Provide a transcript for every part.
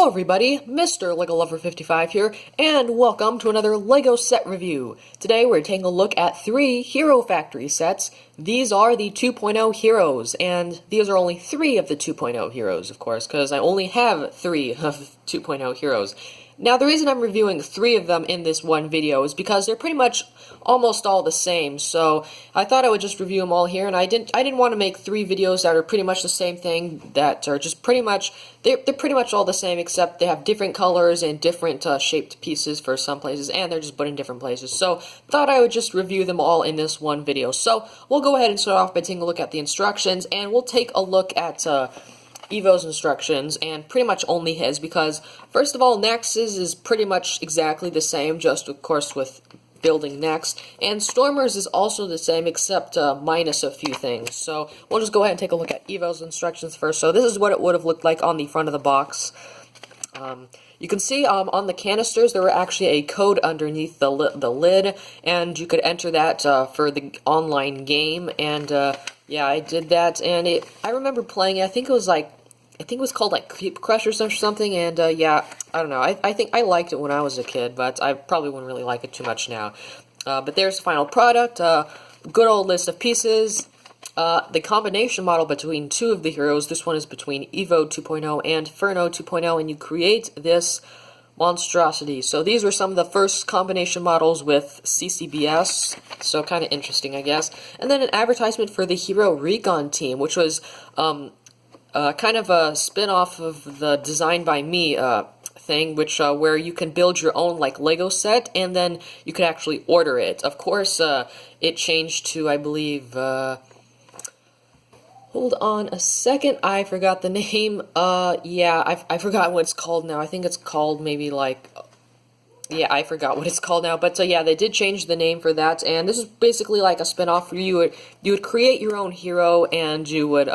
everybody, Mr. LEGO Lover 55 here, and welcome to another LEGO set review. Today we're taking a look at 3 Hero Factory sets. These are the 2.0 heroes, and these are only 3 of the 2.0 heroes, of course, because I only have 3 of 2.0 heroes. Now, the reason I'm reviewing 3 of them in this one video is because they're pretty much almost all the same, so I thought I would just review them all here, and I didn't want to make 3 videos that are pretty much the same thing, that are just pretty much, they're pretty much all the same, except they have different colors and different shaped pieces for some places, and they're just put in different places, so thought I would just review them all in this one video. So, we'll go ahead and start off by taking a look at the instructions, and we'll take a look at Evo's instructions, and pretty much only his, because first of all, Nex's is pretty much exactly the same, just of course with building Next, and Stormer's is also the same, except minus a few things. So we'll just go ahead and take a look at Evo's instructions first. So this is what it would have looked like on the front of the box. You can see on the canisters there were actually a code underneath the lid, and you could enter that for the online game, and yeah, I did that, and I remember playing it. I think it was called like Keep Crushers or something, and yeah, I don't know. I think I liked it when I was a kid, but I probably wouldn't really like it too much now. But there's the final product, good old list of pieces, the combination model between 2 of the heroes. This one is between Evo 2.0 and Inferno 2.0, and you create this monstrosity. So these were some of the first combination models with CCBS, so kind of interesting, I guess. And then an advertisement for the Hero Recon team, which was kind of a spin-off of the Design by Me thing, which where you can build your own like Lego set, and then you could actually order it. Of course, it changed to, I believe, hold on a second, I forgot the name. Yeah, I forgot what it's called now. I think it's called maybe like, yeah, I forgot what it's called now, but yeah, they did change the name for that, and this is basically like a spin-off where you would create your own hero, and you would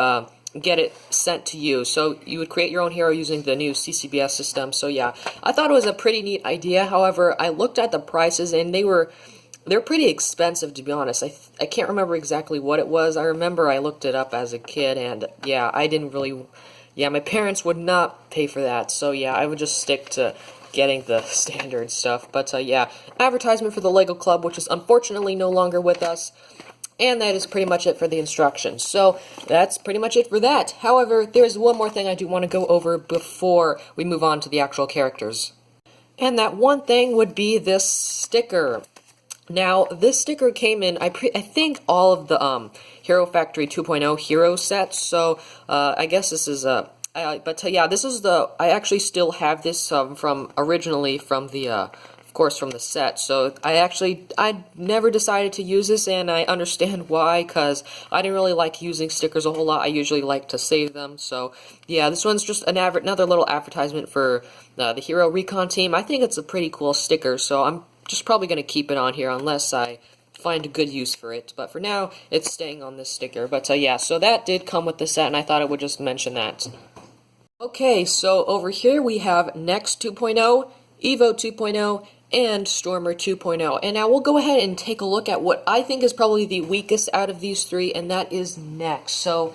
get it sent to you. So you would create your own hero using the new CCBS system. So yeah, I thought it was a pretty neat idea. However, I looked at the prices, and they're pretty expensive, to be honest. I can't remember exactly what it was. I remember I looked it up as a kid, and yeah, my parents would not pay for that. So yeah, I would just stick to getting the standard stuff. But yeah, advertisement for the Lego Club, which is unfortunately no longer with us. And that is pretty much it for the instructions. So that's pretty much it for that. However, there's one more thing I do want to go over before we move on to the actual characters. And that one thing would be this sticker. Now, this sticker came in, I think, all of the Hero Factory 2.0 hero sets. So I guess this is yeah, this is I actually still have this originally from the of course, from the set. So I never decided to use this, and I understand why, because I didn't really like using stickers a whole lot. I usually like to save them. So yeah, this one's just another little advertisement for the Hero Recon team. I think it's a pretty cool sticker, so I'm just probably going to keep it on here unless I find a good use for it. But for now, it's staying on this sticker. But yeah, so that did come with the set, and I thought I would just mention that. Okay, so over here we have Next 2.0, Evo 2.0, and Stormer 2.0. And now we'll go ahead and take a look at what I think is probably the weakest out of these 3, and that is Next. So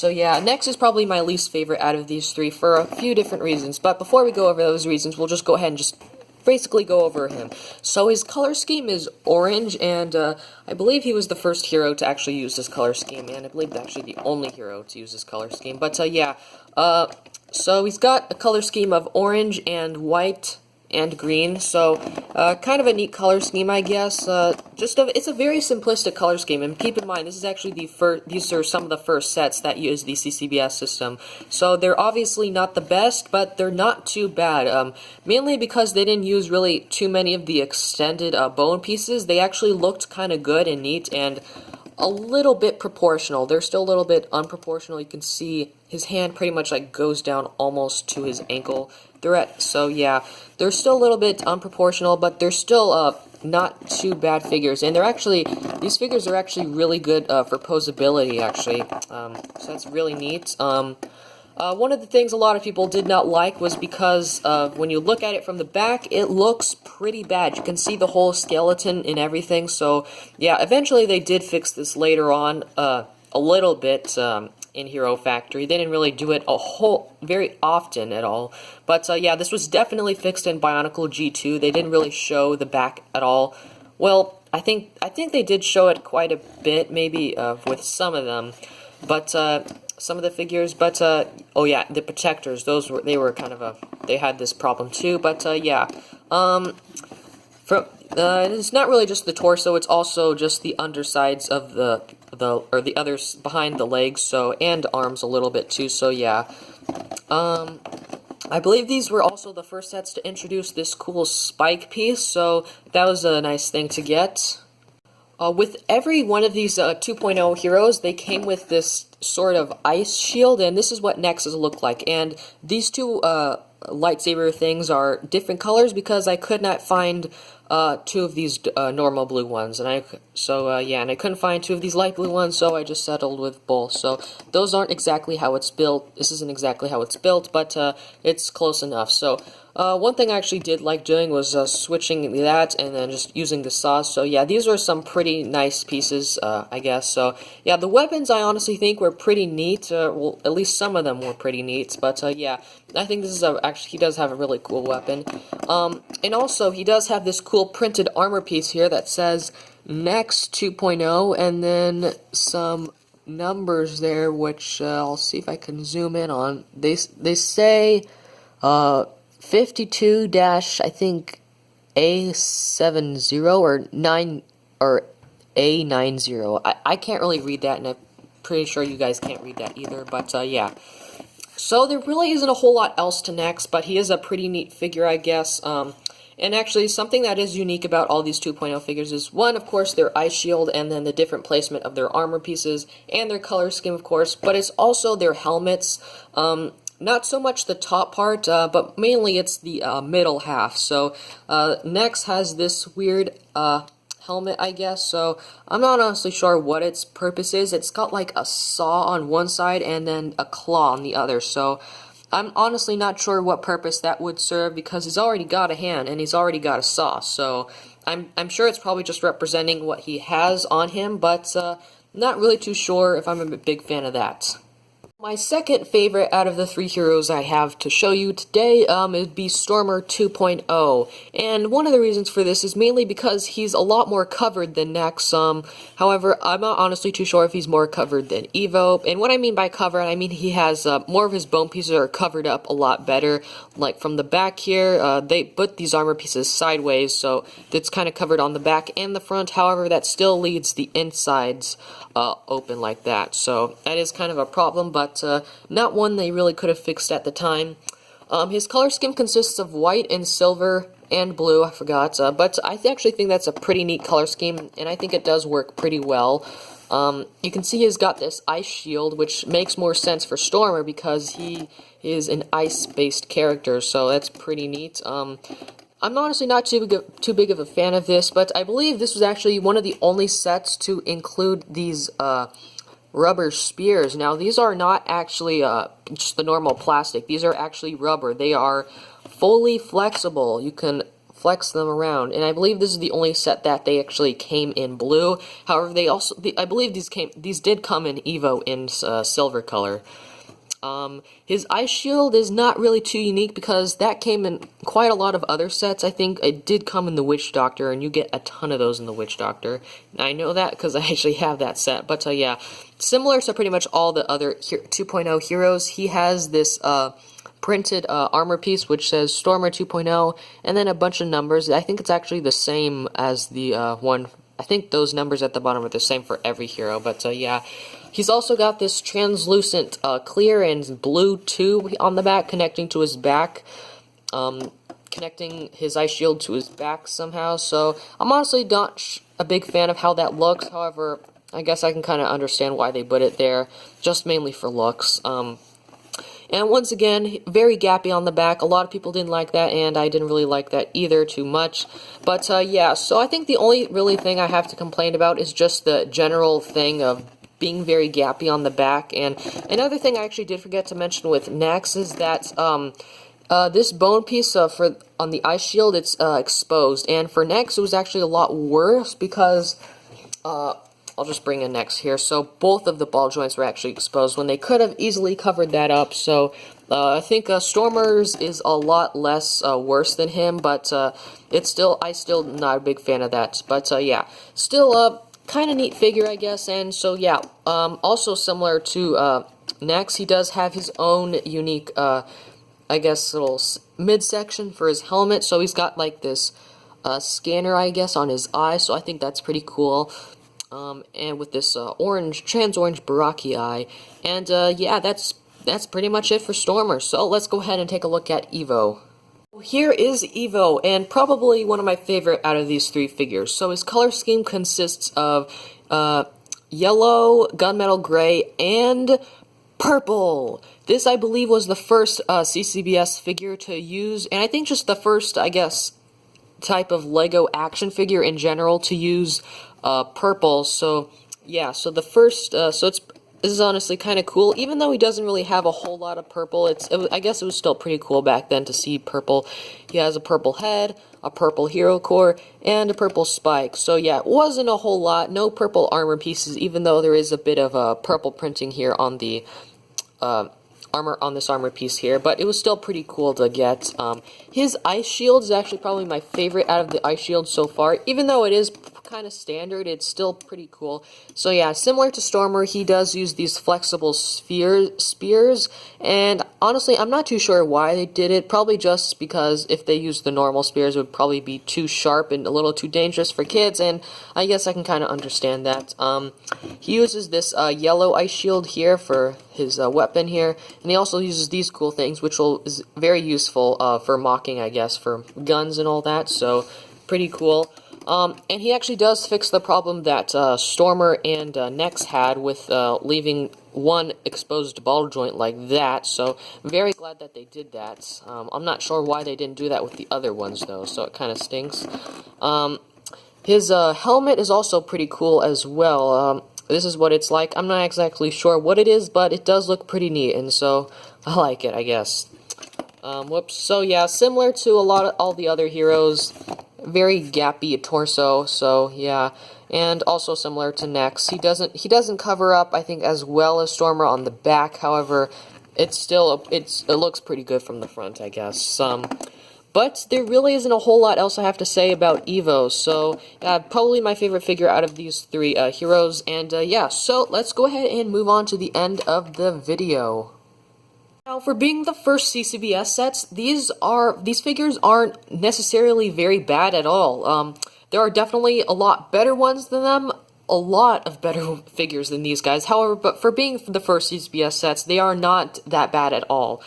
yeah, Next is probably my least favorite out of these 3 for a few different reasons. But before we go over those reasons, we'll just go ahead and just basically go over him. So his color scheme is orange, and I believe he was the first hero to actually use this color scheme, and I believe actually the only hero to use this color scheme. But yeah, so he's got a color scheme of orange and white and green, so kind of a neat color scheme, I guess. It's a very simplistic color scheme, and keep in mind this is actually these are some of the first sets that use the CCBS system. So they're obviously not the best, but they're not too bad. Mainly because they didn't use really too many of the extended bone pieces. They actually looked kind of good and neat, and a little bit proportional. They're still a little bit unproportional. You can see his hand pretty much like goes down almost to his ankle. So yeah, they're still a little bit unproportional, but they're still not too bad figures. And these figures are actually really good for posability, actually. So that's really neat. One of the things a lot of people did not like was because when you look at it from the back, it looks pretty bad. You can see the whole skeleton and everything. So yeah, eventually they did fix this later on a little bit. in Hero Factory. They didn't really do it very often at all. But yeah, this was definitely fixed in Bionicle G2. They didn't really show the back at all. Well, I think they did show it quite a bit, maybe with some of them, but some of the figures. But oh yeah, the protectors. They were kind of they had this problem too. But yeah, it's not really just the torso. It's also just the undersides of the others behind the legs. So and arms a little bit too. So yeah. I believe these were also the first sets to introduce this cool spike piece, so that was a nice thing to get. With every one of these 2.0 heroes, they came with this sort of ice shield, and this is what Nexus look like. And these two lightsaber things are different colors because I could not find two of these normal blue ones, and I couldn't find two of these light blue ones, so I just settled with both. So those aren't exactly how it's built. This isn't exactly how it's built, but it's close enough. So one thing I actually did like doing was switching that and then just using the saws. So yeah, these are some pretty nice pieces, I guess. So yeah, the weapons I honestly think were pretty neat. Well, at least some of them were pretty neat. But yeah, I think this is actually, he does have a really cool weapon. And also he does have this cool printed armor piece here that says Nex 2.0 and then some numbers there, which I'll see if I can zoom in on. They say 52 dash, I think A70 or 9 or A90. I can't really read that, and I'm pretty sure you guys can't read that either. But yeah. So there really isn't a whole lot else to Nex, but he is a pretty neat figure, I guess. And actually, something that is unique about all these 2.0 figures is, one, of course, their ice shield, and then the different placement of their armor pieces, and their color scheme, of course, but it's also their helmets. Not so much the top part, but mainly it's the middle half. So Nex has this weird helmet, I guess, so I'm not honestly sure what its purpose is. It's got like a saw on one side and then a claw on the other, so I'm honestly not sure what purpose that would serve because he's already got a hand and he's already got a saw, so I'm sure it's probably just representing what he has on him, but not really too sure if I'm a big fan of that. My second favorite out of the three heroes I have to show you today would be Stormer 2.0, and one of the reasons for this is mainly because he's a lot more covered than Nex. However, I'm not honestly too sure if he's more covered than Evo, and what I mean by covered, I mean he has more of his bone pieces are covered up a lot better. Like from the back here, they put these armor pieces sideways, so it's kind of covered on the back and the front. However, that still leaves the insides open like that, so that is kind of a problem, but not one they really could have fixed at the time. His color scheme consists of white and silver and blue, I forgot, but I actually think that's a pretty neat color scheme, and I think it does work pretty well. You can see he's got this ice shield, which makes more sense for Stormer because he is an ice-based character, so that's pretty neat. I'm honestly not too big of a fan of this, but I believe this was actually one of the only sets to include these rubber spears. Now, these are not actually just the normal plastic. These are actually rubber. They are fully flexible. You can flex them around, and I believe this is the only set that they actually came in blue. However, I believe these did come in Evo in silver color. His ice shield is not really too unique because that came in quite a lot of other sets. I think it did come in the Witch Doctor, and you get a ton of those in the Witch Doctor. I know that because I actually have that set, but yeah, similar to pretty much all the other 2.0 heroes, he has this printed armor piece which says Stormer 2.0 and then a bunch of numbers. I think it's actually the same as the one. I think those numbers at the bottom are the same for every hero, but yeah. He's also got this translucent clear and blue tube on the back connecting to his back, connecting his ice shield to his back somehow, so I'm honestly not a big fan of how that looks. However, I guess I can kind of understand why they put it there, just mainly for looks. And once again, very gappy on the back. A lot of people didn't like that, and I didn't really like that either too much. But yeah, so I think the only really thing I have to complain about is just the general thing of being very gappy on the back. And another thing I actually did forget to mention with Nex is that this bone piece on the ice shield, it's exposed. And for Nex, it was actually a lot worse because I'll just bring in next here. So both of the ball joints were actually exposed when they could have easily covered that up. So I think Stormer's is a lot less worse than him, but I still not a big fan of that. But yeah, still kind of neat figure, I guess. And so yeah, also similar to Nex, he does have his own unique, I guess, little midsection for his helmet. So he's got like this scanner, I guess, on his eye. So I think that's pretty cool. And with this trans-orange Baraki eye. And yeah, that's pretty much it for Stormer. So let's go ahead and take a look at Evo. Here is Evo, and probably one of my favorite out of these three figures. So his color scheme consists of yellow, gunmetal gray, and purple. This, I believe, was the first CCBS figure to use, and I think just the first, I guess, type of Lego action figure in general to use purple. So yeah, so the first, this is honestly kind of cool, even though he doesn't really have a whole lot of purple. I guess it was still pretty cool back then to see purple. He has a purple head, a purple hero core, and a purple spike. So yeah, it wasn't a whole lot. No purple armor pieces, even though there is a bit of purple printing here on the armor on this armor piece here, but it was still pretty cool to get. His ice shield is actually probably my favorite out of the ice shield so far. Even though it is kind of standard, it's still pretty cool. So yeah, similar to Stormer, he does use these flexible spears, and honestly, I'm not too sure why they did it. Probably just because if they used the normal spears, it would probably be too sharp and a little too dangerous for kids, and I guess I can kind of understand that. He uses this yellow ice shield here for his weapon here, and he also uses these cool things, which is very useful for mocking, I guess, for guns and all that, so pretty cool. And he actually does fix the problem that Stormer and Nex had with leaving one exposed ball joint like that, so very glad that they did that. I'm not sure why they didn't do that with the other ones, though, so it kind of stinks. His helmet is also pretty cool as well. This is what it's like. I'm not exactly sure what it is, but it does look pretty neat, and so I like it, I guess. Whoops. So yeah, similar to all the other heroes, very gappy torso. So yeah, and also similar to Nex, he doesn't cover up, I think, as well as Stormer on the back. However, it looks pretty good from the front, I guess. But there really isn't a whole lot else I have to say about Evo, so probably my favorite figure out of these three heroes, and yeah, so let's go ahead and move on to the end of the video. Now, for being the first CCBS sets, these figures aren't necessarily very bad at all. There are definitely a lot better ones than them, a lot of better figures than these guys, however, but for being the first CCBS sets, they are not that bad at all.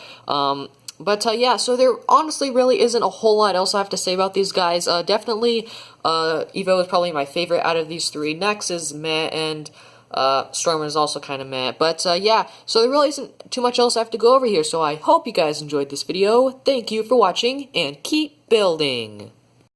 But yeah, so there honestly really isn't a whole lot else I have to say about these guys. Definitely, Evo is probably my favorite out of these three. Nex is meh, and Stormer is also kind of meh. But yeah, so there really isn't too much else I have to go over here. So I hope you guys enjoyed this video. Thank you for watching, and keep building!